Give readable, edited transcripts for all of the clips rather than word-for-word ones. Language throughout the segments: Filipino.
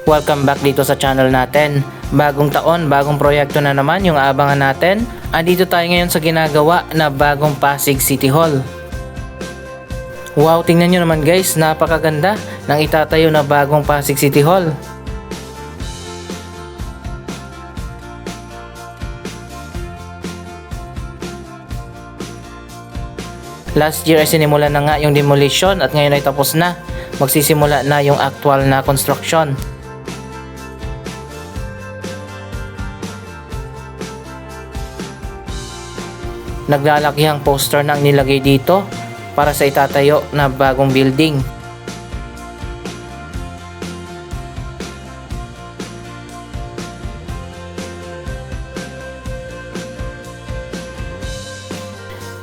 Welcome back dito sa channel natin. Bagong taon, bagong proyekto na naman yung aabangan natin. Andito tayo ngayon sa ginagawa na bagong Pasig City Hall. Wow, tingnan nyo naman guys, napakaganda ng itatayo na bagong Pasig City Hall. Last year ay sinimulan na nga yung demolition at ngayon ay tapos na. Magsisimula na yung actual na construction. Naglalakihang poster na ang nilagay dito para sa itatayo na bagong building.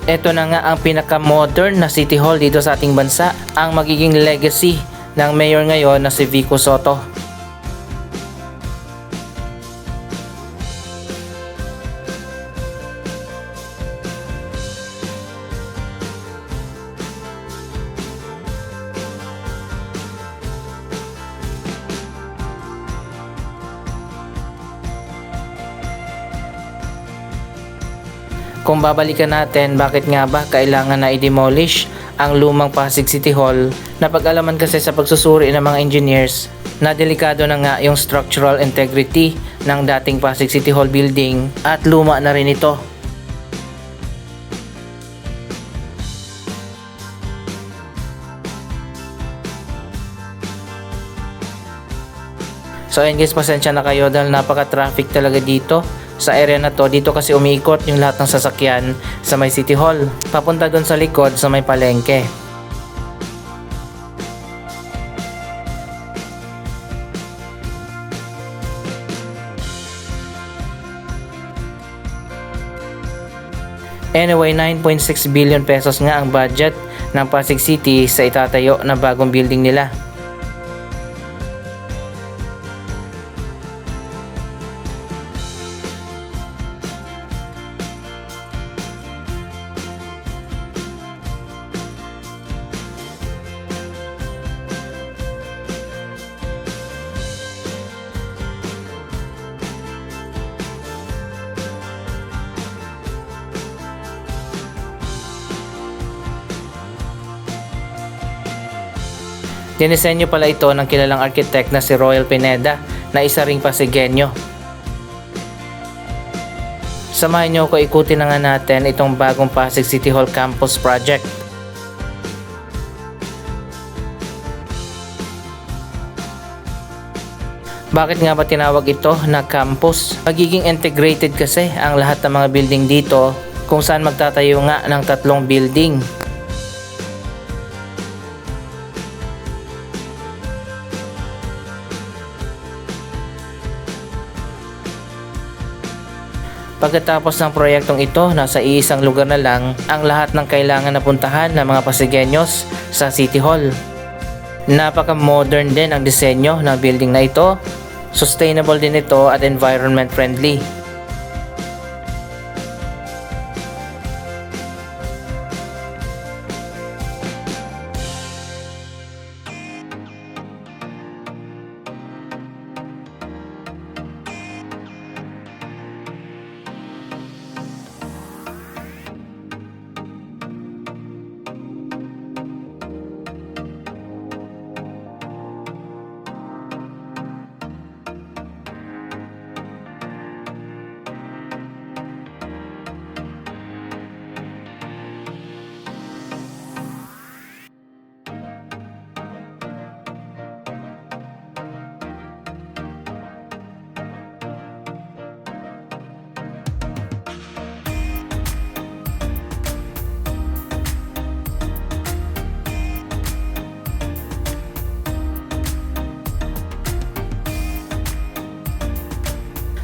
Ito na nga ang pinaka-modern na City Hall dito sa ating bansa, ang magiging legacy ng mayor ngayon na si Vico Sotto. Kung babalikan natin, bakit nga ba kailangan na i-demolish ang lumang Pasig City Hall? Napag-alaman kasi sa pagsusuri ng mga engineers na delikado na nga yung structural integrity ng dating Pasig City Hall building at luma na rin ito. So ayun guys, pasensya na kayo dahil napaka-traffic talaga dito sa area na to. Dito kasi umiikot yung lahat ng sasakyan sa may City Hall papunta doon sa likod sa may palengke. Anyway, 9.6 billion pesos nga ang budget ng Pasig City sa itatayo na bagong building nila. Dinisenyo pala ito ng kilalang architect na si Royal Pineda na isa ring Pasigueño. Samahan nyo ko, ikutin na nga natin itong bagong Pasig City Hall Campus Project. Bakit nga ba tinawag ito na campus? Magiging integrated kasi ang lahat ng mga building dito kung saan magtatayo nga ng 3 building. Pagkatapos ng proyektong ito, nasa iisang lugar na lang ang lahat ng kailangan na puntahan ng mga Pasigueños sa City Hall. Napaka-modern din ang disenyo ng building na ito, sustainable din ito at environment friendly.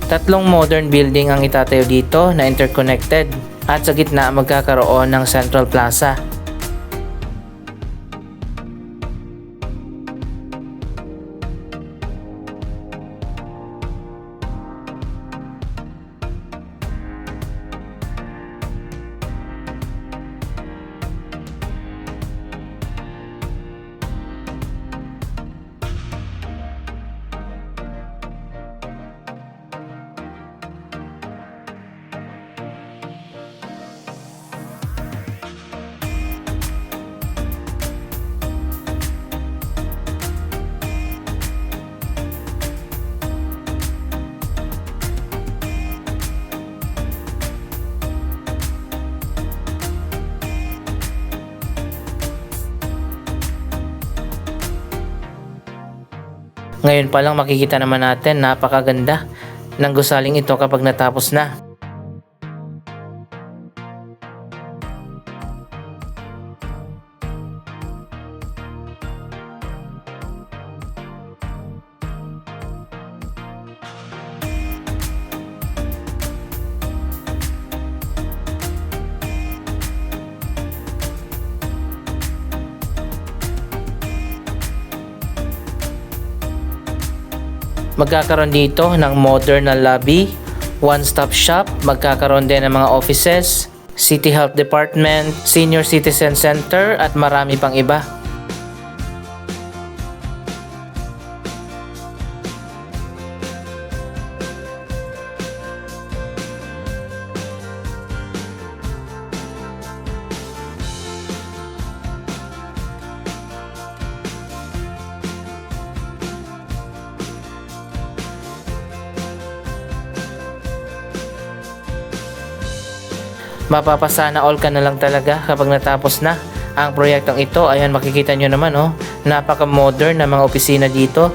Tatlong modern building ang itatayo dito na interconnected at sa gitna magkakaroon ng Central Plaza. Ngayon pa lang makikita naman natin napakaganda ng gusaling ito kapag natapos na. Magkakaroon dito ng modern na lobby, one-stop shop, magkakaroon din ng mga offices, City Health Department, Senior Citizen Center at marami pang iba. Mapapasana all ka na lang talaga kapag natapos na ang proyektong ito. Ayan, makikita nyo naman napaka-modern na mga opisina dito.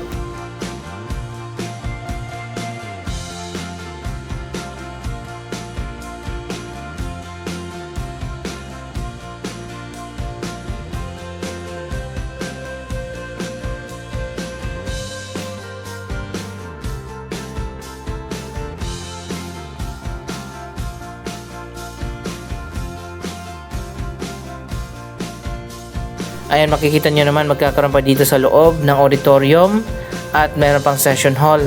Ayan, makikita nyo naman magkakaroon pa dito sa loob ng auditorium at meron pang session hall.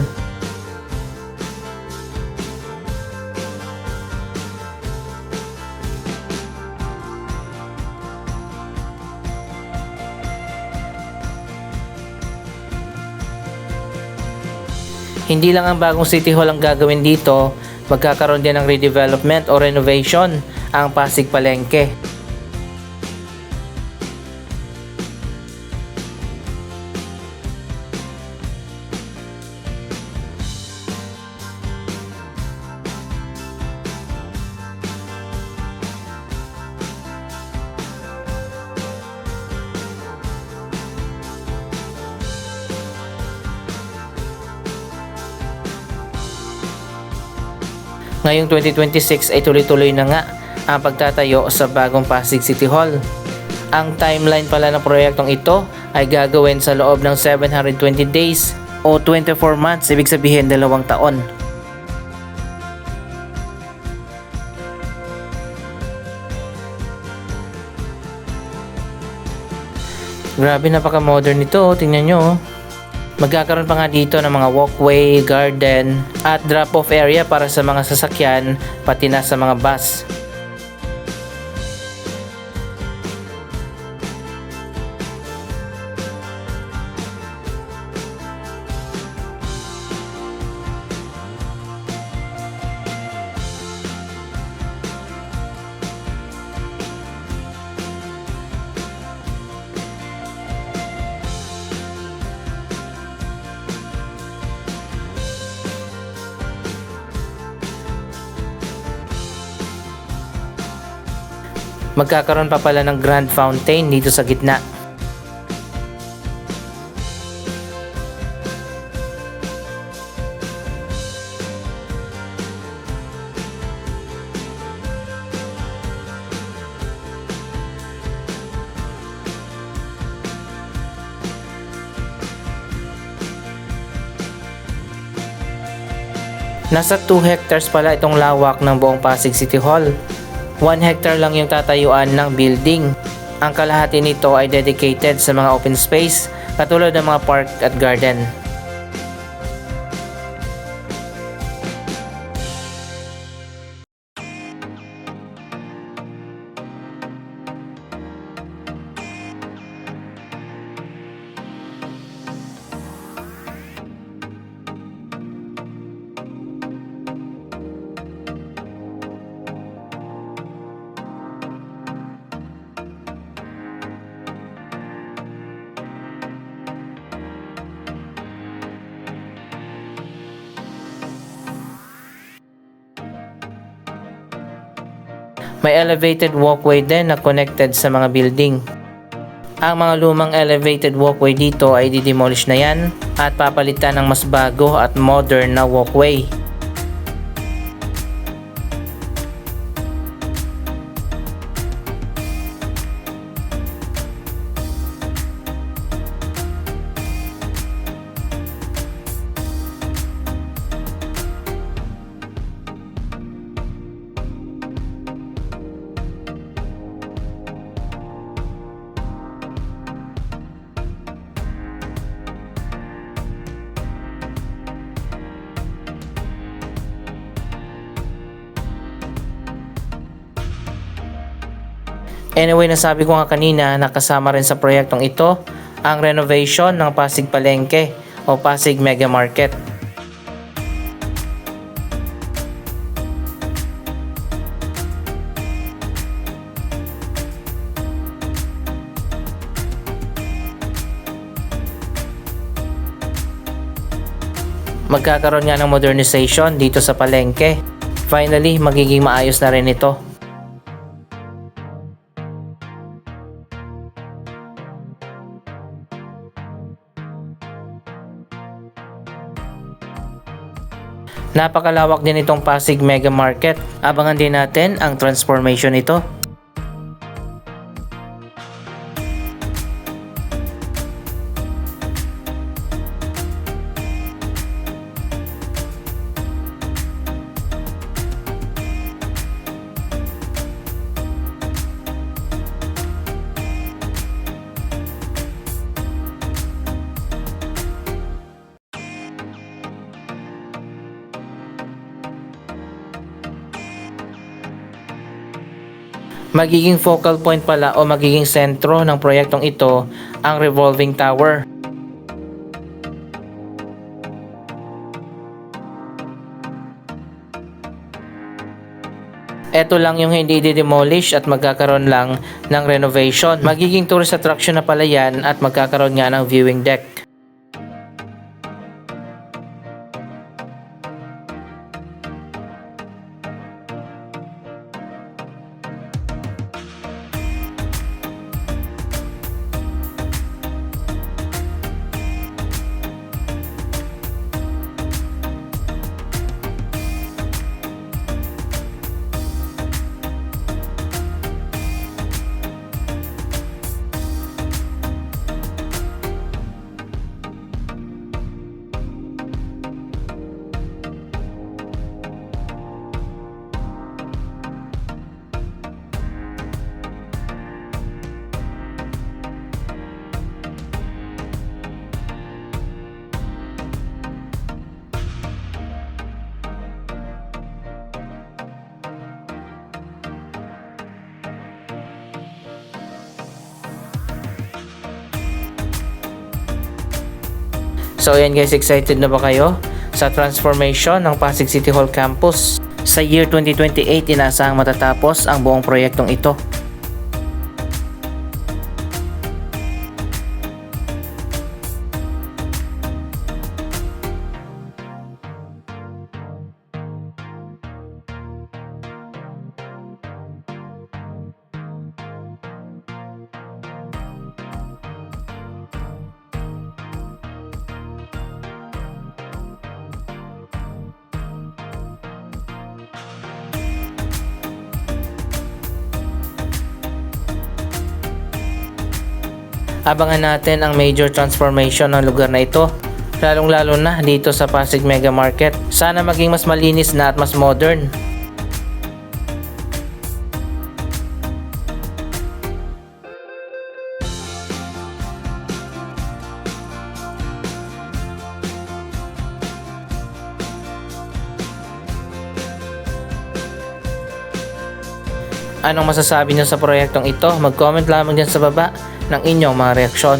Hindi lang ang bagong City Hall ang gagawin dito, magkakaroon din ng redevelopment o renovation ang Pasig Palengke. Ngayong 2026 ay tuloy-tuloy na nga ang pagtatayo sa bagong Pasig City Hall. Ang timeline pala ng proyektong ito ay gagawin sa loob ng 720 days o 24 months, ibig sabihin 2 taon. Grabe, napaka-modern nito, tingnan nyo. Magkakaroon pa nga dito ng mga walkway, garden, at drop-off area para sa mga sasakyan, pati na sa mga bus. Magkakaroon pa pala ng grand fountain dito sa gitna. Nasa 2 hectares pala itong lawak ng buong Pasig City Hall. 1 hectare lang yung tatayuan ng building. Ang kalahati nito ay dedicated sa mga open space katulad ng mga park at garden. May elevated walkway din na connected sa mga building. Ang mga lumang elevated walkway dito ay didemolish na yan at papalitan ng mas bago at modern na walkway. Anyway, nasabi ko nga kanina na kasama rin sa proyektong ito ang renovation ng Pasig Palengke o Pasig Mega Market. Magkakaroon nga ng modernization dito sa Palengke. Finally, magiging maayos na rin ito. Napakalawak din itong Pasig Mega Market. Abangan din natin ang transformation nito. Magiging focal point pala o magiging sentro ng proyektong ito ang revolving tower. Ito lang yung hindi di-demolish at magkakaroon lang ng renovation. Magiging tourist attraction na pala yan at magkakaroon nga ng viewing deck. So ayan guys, excited na ba kayo sa transformation ng Pasig City Hall Campus? Sa year 2028, inaasahang matatapos ang buong proyektong ito. Abangan natin ang major transformation ng lugar na ito, lalong-lalo na dito sa Pasig Mega Market. Sana maging mas malinis na at mas modern. Anong masasabi niyo sa proyektong ito? Mag-comment lamang dyan sa baba ng inyong mga reaksyon.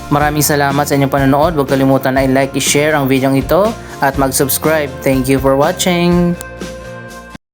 Maraming salamat sa inyong panonood. Huwag kalimutan na i-like, i-share ang video ito at mag-subscribe. Thank you for watching!